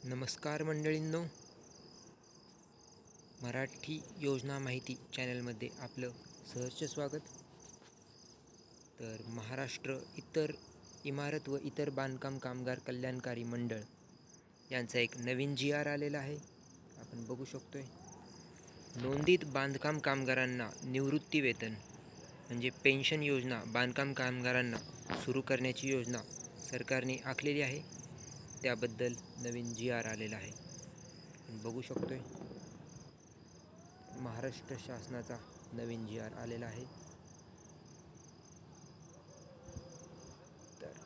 नमस्कार मंडळींनो, मराठी योजना माहिती चॅनलमध्ये आपलं सहर्ष स्वागत. तर महाराष्ट्र इतर इमारत व इतर बांधकाम कामगार कल्याणकारी मंडळ यांचा एक नवीन GR आलेला आहे. आपण बघू शकतोय. नोंदीत बांधकाम कामगारांना निवृत्ती वेतन म्हणजे पेन्शन योजना बांधकाम कामगारांना सुरू करण्याची योजना सरकारने आखलेली आहे. त्याबद्दल नवीन GR आलेला आहे. आपण बघू शकतोय. महाराष्ट्र शासनाचा नवीन GR आलेला आहे. तर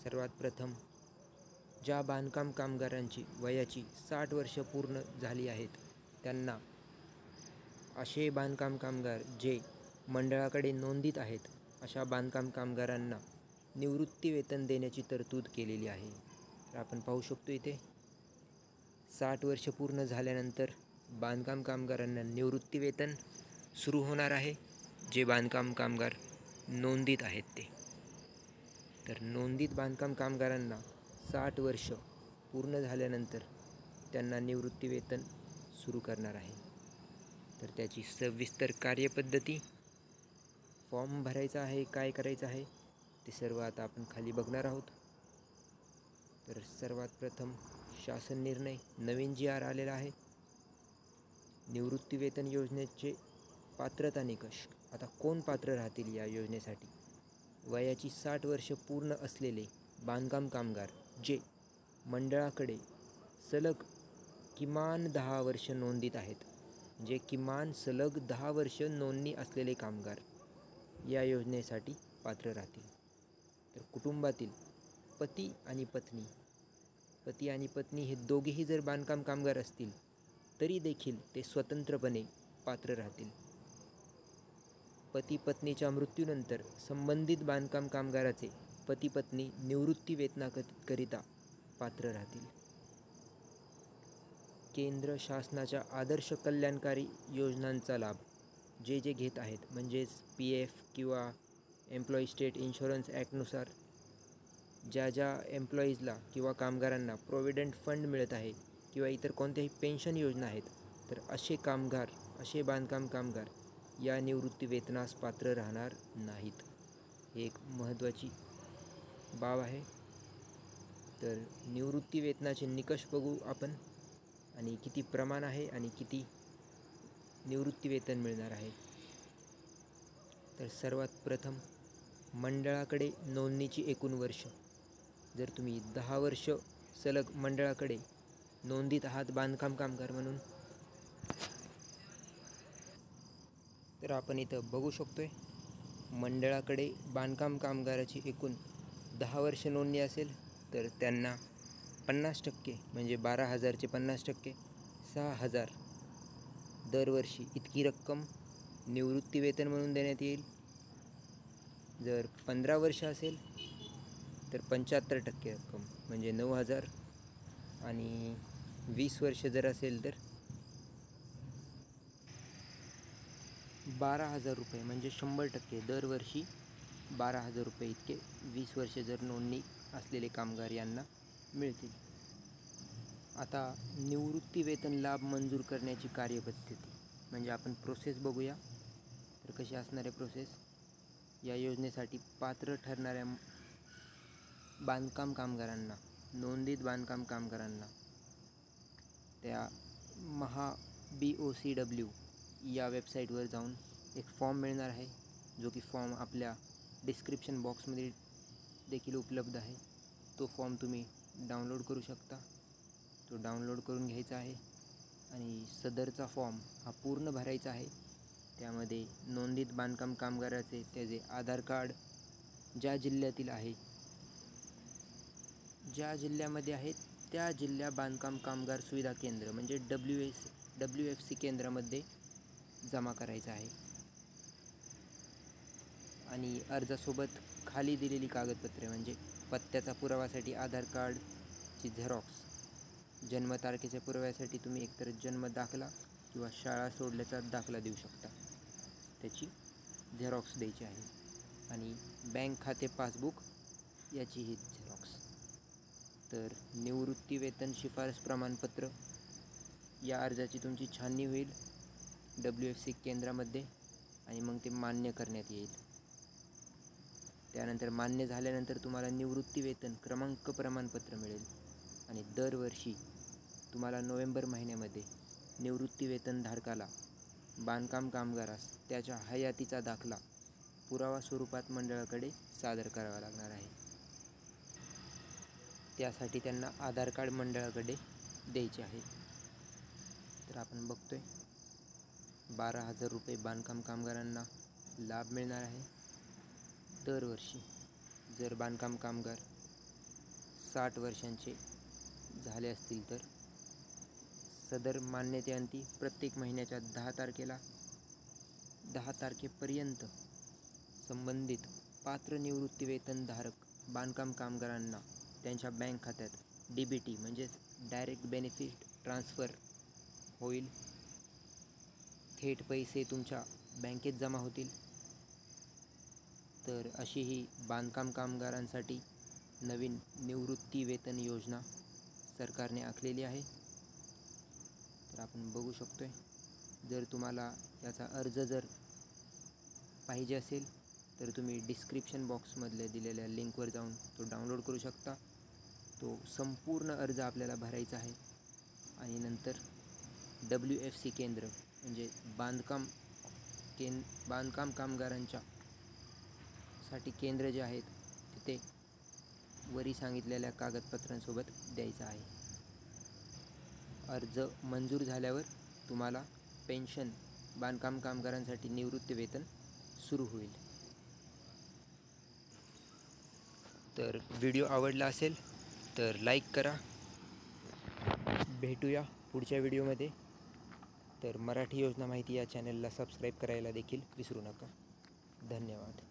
सर्वात प्रथम ज्या बांधकाम कामगारांची वयाची 60 वर्ष पूर्ण झाली आहेत त्यांना असे बांधकाम कामगार जे मंडळाकडे नोंदीत आहेत अशा बांधकाम कामगारांना निवृत्ती वेतन देण्याची तरतूद केलेली आहे. तर आपण पाहू शकतो इथे 60 वर्ष पूर्ण झाल्यानंतर बांधकाम कामगारांना निवृत्ती वेतन सुरू होणार आहे, जे बांधकाम कामगार नोंदीत आहेत ते. तर नोंदीत बांधकाम कामगारांना 60 वर्ष पूर्ण झाल्यानंतर त्यांना निवृत्ती वेतन सुरू करणार आहे. तर त्याची सविस्तर कार्यपद्धती, फॉर्म भरायचा आहे, काय करायचं आहे ते सर्व आता आपण खाली बघणार आहोत. तर सर्वात प्रथम शासन निर्णय नवीन GR आलेला आहे. निवृत्ती वेतन योजनेचे पात्रता निकष. आता कोण पात्र राहतील या योजनेसाठी? वयाची 60 वर्ष पूर्ण असलेले बांधकाम कामगार जे मंडळाकडे सलग किमान 10 वर्ष नोंदीत आहेत, जे किमान सलग 10 वर्ष नोंदणी असलेले कामगार या योजनेसाठी पात्र राहतील. तर कुटुंबातील पती आणि पत्नी हे दोघेही जर बांधकाम कामगार असतील तरी देखील ते स्वतंत्रपणे पात्र राहतील. पती पत्नीच्या मृत्यूनंतर संबंधित बांधकाम कामगाराचे पती पत्नी निवृत्ती वेतनाकरिता पात्र राहतील. केंद्र शासनाच्या आदर्श कल्याणकारी योजनांचा लाभ जे घेत आहेत, म्हणजेच PF किंवा एम्प्लॉई स्टेट इन्शुरन्स ॲक्टनुसार ज्या एम्प्लॉईजला किंवा कामगारांना प्रोव्हिडंट फंड मिळत आहे किंवा इतर कोणत्याही पेन्शन योजना आहेत, तर असे बांधकाम कामगार या निवृत्ती वेतनास पात्र राहणार नाहीत. ही एक महत्त्वाची बाब आहे. तर निवृत्ती वेतनाचे निकष बघू आपण, आणि किती प्रमाण आहे आणि किती निवृत्ती वेतन मिळणार आहे. तर सर्वात प्रथम मंडळाकडे नोंदणीची एकूण वर्ष. जर तुम्ही 10 वर्ष सलग मंडळाकडे नोंदीत आहात बांधकाम कामगार म्हणून, तर आपण इथं बघू शकतोय मंडळाकडे बांधकाम कामगाराची एकूण 10 वर्ष नोंदणी असेल तर त्यांना 50% म्हणजे 12,000चे 50% 6,000 दरवर्षी इतकी रक्कम निवृत्ती वेतन म्हणून देण्यात येईल. जर 15 वर्ष असेल तर 75% रक्कम म्हणजे 9,000, आणि 20 वर्ष जर असेल तर 12,000 रुपये म्हणजे 100% दरवर्षी 12,000 रुपये इतके 20 वर्ष जर नोंदणी असलेले कामगार यांना मिळतील. आता निवृत्ती वेतन लाभ मंजूर करण्याची कार्यपद्धती म्हणजे आपण प्रोसेस बघूया. तर कशी असणार आहे प्रोसेस? या योजनेसाठी पात्र ठरणाऱ्या बांधकाम कामगारांना, नोंदीत बांधकाम कामगारांना त्या BOCW या वेबसाईटवर जाऊन एक फॉर्म मिळणार आहे, जो की फॉर्म आपल्या डिस्क्रिप्शन बॉक्समध्ये देखील उपलब्ध आहे. तो फॉर्म तुम्ही डाउनलोड करू शकता. तो डाउनलोड करून घ्यायचा आहे आणि सदरचा फॉर्म हा पूर्ण भरायचा आहे. त्यामध्ये नोंदीत बांधकाम कामगाराचे त्याचे आधार कार्ड, ज्या जिल्ह्यातील आहे, ज्या जिल्ह्यामध्ये आहेत त्या जिल्हा बांधकाम कामगार सुविधा केंद्र म्हणजे WFC केंद्रामध्ये जमा करायचा आहे. आणि अर्जासोबत खाली दिलेली कागदपत्रे म्हणजे पत्त्याचा पुरावासाठी आधार कार्डची झेरॉक्स, जन्मतारखेच्या पुराव्यासाठी तुम्ही एकतर जन्म दाखला किंवा शाळा सोडल्याचा दाखला देऊ शकता, त्याची झेरॉक्स द्यायची आहे. आणि बँक खाते पासबुक याचीही झेरॉक्स. तर निवृत्ती वेतन शिफारस प्रमाणपत्र या अर्जाची तुमची छाननी होईल WFC केंद्रामध्ये आणि मग ते मान्य करण्यात येईल. त्यानंतर मान्य झाल्यानंतर तुम्हाला निवृत्ती वेतन क्रमांक प्रमाणपत्र मिळेल आणि दरवर्षी तुम्हाला नोव्हेंबर महिन्यामध्ये निवृत्ती वेतनधारकाला बांधकाम कामगारास त्याच्या हयातीचा दाखला पुरावा स्वरूपात मंडळाकडे सादर करावा लागणार आहे. त्यासाठी त्यांना आधार कार्ड मंडळाकडे द्यायचे आहे. तर आपण बघतोय 12,000 रुपये बांधकाम कामगारांना लाभ मिळणार आहे. दरवर्षी जर बांधकाम कामगार 60 वर्षांचे झाले असतील तर सदर मान्यतेअंती प्रत्येक महिन्याच्या 10 तारखेपर्यंत संबंधित पात्र निवृत्ती वेतनधारक बांधकाम कामगारांना त्यांच्या बँक खात्यात DBT म्हणजेच डायरेक्ट बेनिफिट ट्रान्सफर होईल. थेट पैसे तुमच्या बँकेत जमा होतील. तर अशी ही बांधकाम कामगारांसाठी नवीन निवृत्ती वेतन योजना सरकारने आखलेली आहे. तर आपण बघू शकतोय. जर तुम्हाला याचा अर्ज जर पाहिजे असेल तर तुम्ही डिस्क्रिप्शन बॉक्समधल्या दिलेल्या लिंकवर जाऊन तो डाउनलोड करू शकता. तो संपूर्ण अर्ज आपल्याला भरायचा आहे आणि नंतर WFC केंद्र म्हणजे बांधकाम कामगारांच्या साठी केंद्र जे आहेत तिथे वरी सांगितलेल्या कागदपत्रांसोबत द्यायचा आहे. अर्ज मंजूर झाल्यावर तुम्हाला पेन्शन बांधकाम कामगारांसाठी निवृत्ती वेतन सुरू होईल. तर व्हिडिओ आवडला असेल तर लाईक करा. भेटूया पुढच्या व्हिडिओमध्ये. तर मराठी योजना माहिती या चॅनलला सबस्क्राईब करायला देखील विसरू नका. धन्यवाद.